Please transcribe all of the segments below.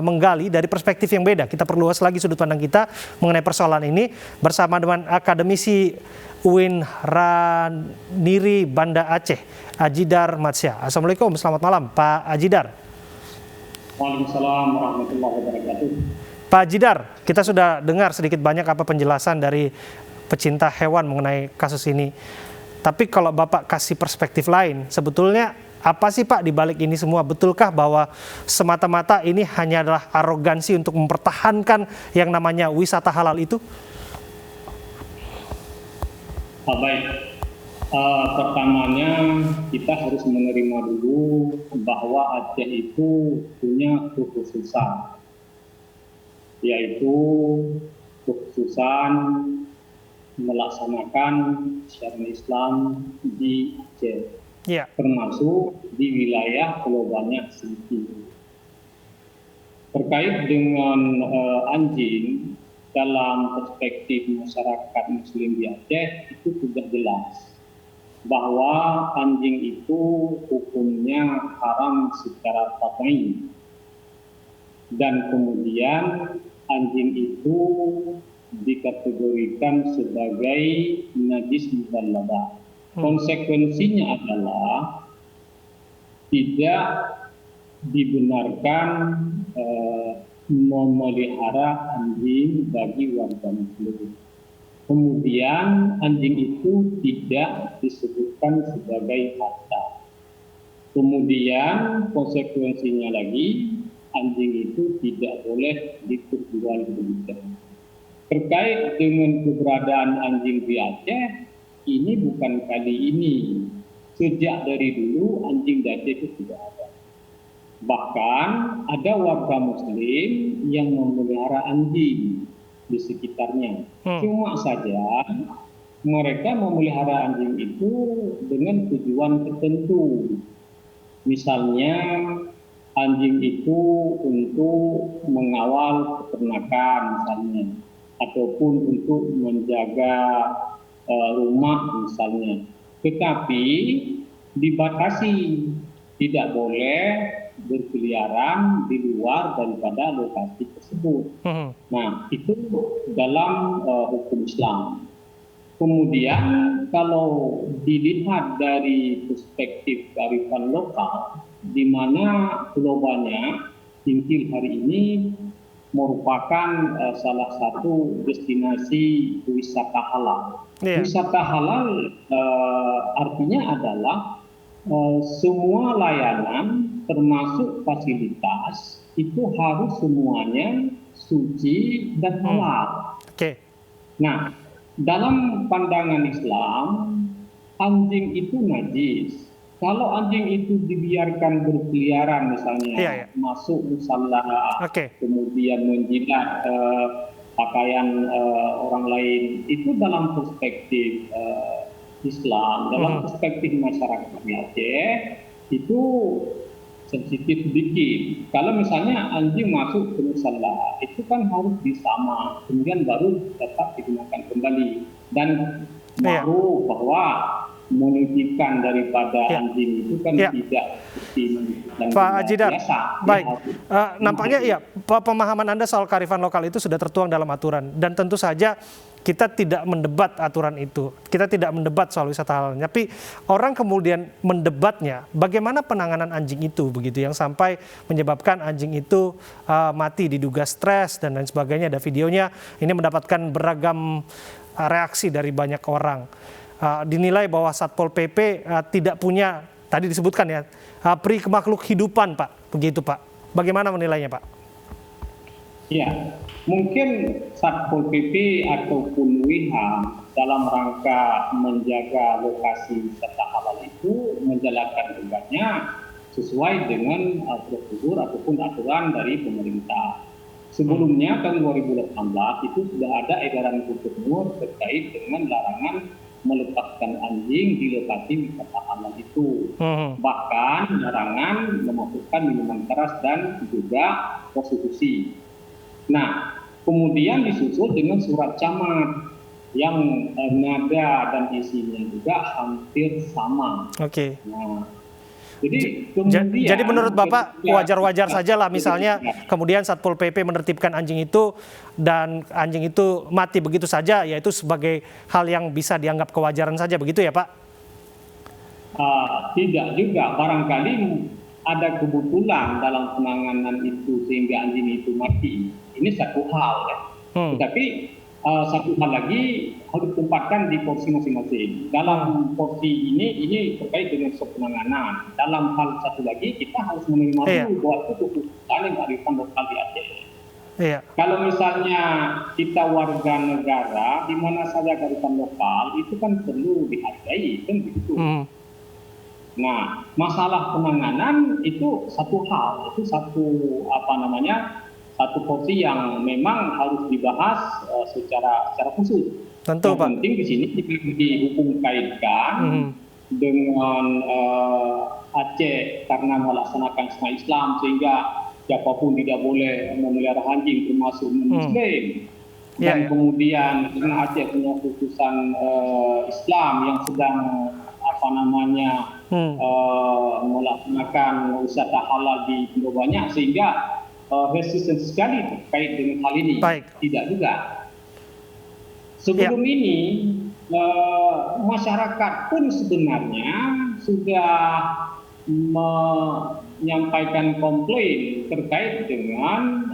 menggali dari perspektif yang beda. Kita perluas lagi sudut pandang kita mengenai persoalan ini bersama dengan akademisi UIN Raniri Banda Aceh, Ajidar Matsya. Assalamualaikum, selamat malam Pak Ajidar. Waalaikumsalam warahmatullahi wabarakatuh. Pak Ajidar, kita sudah dengar sedikit banyak apa penjelasan dari pecinta hewan mengenai kasus ini. Tapi kalau Bapak kasih perspektif lain, sebetulnya apa sih Pak di balik ini semua? Betulkah bahwa semata-mata ini hanya adalah arogansi untuk mempertahankan yang namanya wisata halal itu? Baik, pertamanya kita harus menerima dulu bahwa Aceh itu punya kekhususan, yaitu kekhususan melaksanakan syariat Islam di Aceh. Ya. Termasuk di wilayah Pulau Banyak Singkil. Terkait dengan anjing dalam perspektif masyarakat Muslim di Aceh itu sudah jelas bahwa anjing itu hukumnya haram secara qat'i, dan kemudian anjing itu dikategorikan sebagai najis mughalladhah. Konsekuensinya adalah tidak dibenarkan memelihara anjing bagi warga Muslim. Kemudian anjing itu tidak disebutkan sebagai harta. Kemudian konsekuensinya lagi anjing itu tidak boleh diperjualbelikan. Terkait dengan keberadaan anjing di Aceh, ini bukan kali ini. Sejak dari dulu anjing di Aceh itu sudah ada. Bahkan ada warga Muslim yang memelihara anjing di sekitarnya. Cuma saja mereka memelihara anjing itu dengan tujuan tertentu. Misalnya anjing itu untuk mengawal peternakan misalnya, ataupun untuk menjaga rumah misalnya. Tetapi dibatasi, tidak boleh berkeliaran di luar daripada lokasi tersebut. Nah, itu dalam hukum Islam. Kemudian kalau dilihat dari perspektif kearifan lokal, di mana Pulau Banyak Singkil hari ini merupakan salah satu destinasi wisata halal. Wisata halal artinya adalah semua layanan termasuk fasilitas itu harus semuanya suci dan halal. Nah, dalam pandangan Islam, anjing itu najis. Kalau anjing itu dibiarkan berkeliaran misalnya, masuk musala, kemudian menjilat pakaian orang lain, itu dalam perspektif Islam, dalam perspektif masyarakat di Aceh, itu sensitif sedikit. Kalau misalnya anjing masuk ke musala, itu kan harus disama, kemudian baru tetap digunakan kembali. Dan baru bahwa menitikan daripada anjing itu kan tidak Pak Ajidar, baik. Nampaknya ya pemahaman Anda soal kearifan lokal itu sudah tertuang dalam aturan, dan tentu saja kita tidak mendebat aturan itu, kita tidak mendebat soal wisata halal. Tapi orang kemudian mendebatnya bagaimana penanganan anjing itu begitu, yang sampai menyebabkan anjing itu mati diduga stres dan lain sebagainya. Ada videonya, ini mendapatkan beragam reaksi dari banyak orang. Dinilai bahwa Satpol PP tidak punya, tadi disebutkan ya, pri makhluk hidupan Pak, begitu Pak. Bagaimana menilainya Pak? Ya, mungkin Satpol PP ataupun WIHAM dalam rangka menjaga lokasi wisata halal itu menjalankan tugasnya sesuai dengan prosedur ataupun aturan dari pemerintah. Sebelumnya tahun 2018 itu sudah ada edaran gubernur terkait dengan larangan melepaskan anjing di lokasi wisata halal itu. Bahkan larangan memasukkan minuman keras dan juga prostitusi. Nah, kemudian disusul dengan surat camat yang nada dan isinya juga hampir sama. Nah, Jadi menurut Bapak wajar-wajar saja lah misalnya kemudian Satpol PP menertibkan anjing itu dan anjing itu mati begitu saja, yaitu sebagai hal yang bisa dianggap kewajaran saja, begitu ya Pak? Tidak juga, barangkali ada kebetulan dalam penanganan itu sehingga anjing itu mati. Ini satu hal ya. Tetapi satu hal lagi harus ditempatkan di porsi masing-masing. Dalam porsi ini terkait dengan penanganan. Dalam hal satu lagi kita harus menerima dulu bahwa itu keputusan yang kearifan lokal di Aceh. Iya. Kalau misalnya kita warga negara di mana saja kearifan lokal itu kan perlu dihargai, kan begitu. Nah, masalah penanganan itu satu hal, itu satu porsi yang memang harus dibahas secara khusus. Tentu, Pak. Yang penting di sini kita dihukum kaitkan dengan Aceh karena melaksanakan syariat Islam sehingga siapapun tidak boleh memelihara anjing termasuk Muslim. Dan kemudian karena Aceh punya keputusan Islam yang sedang melaksanakan wisata halal di Indo banyak sehingga resisten sekali terkait dengan hal ini. Tidak juga. Sebelum ini masyarakat pun sebenarnya sudah menyampaikan komplain terkait dengan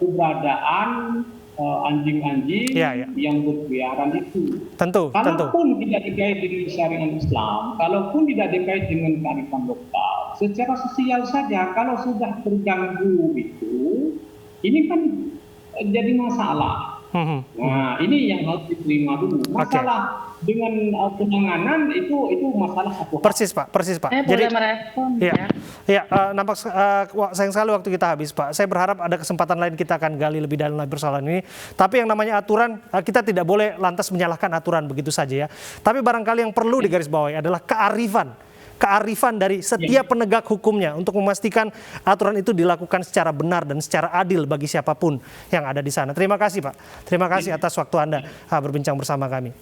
keberadaan anjing-anjing yang berkeliaran itu. Kalaupun tidak dikait dengan syariat Islam, kalaupun tidak dikait dengan kearifan lokal, secara sosial saja kalau sudah terganggu itu, ini kan jadi masalah. Nah, ini yang harus diterima dulu. Masalah dengan penanganan itu masalah satu. Persis Pak. Jadi merespon. Nampak sayang sekali waktu kita habis Pak. Saya berharap ada kesempatan lain kita akan gali lebih dalam lagi persoalan ini. Tapi yang namanya aturan, kita tidak boleh lantas menyalahkan aturan begitu saja ya. Tapi barangkali yang perlu digarisbawahi adalah kearifan dari setiap penegak hukumnya untuk memastikan aturan itu dilakukan secara benar dan secara adil bagi siapapun yang ada di sana. Terima kasih Pak. Terima kasih atas waktu Anda berbincang bersama kami.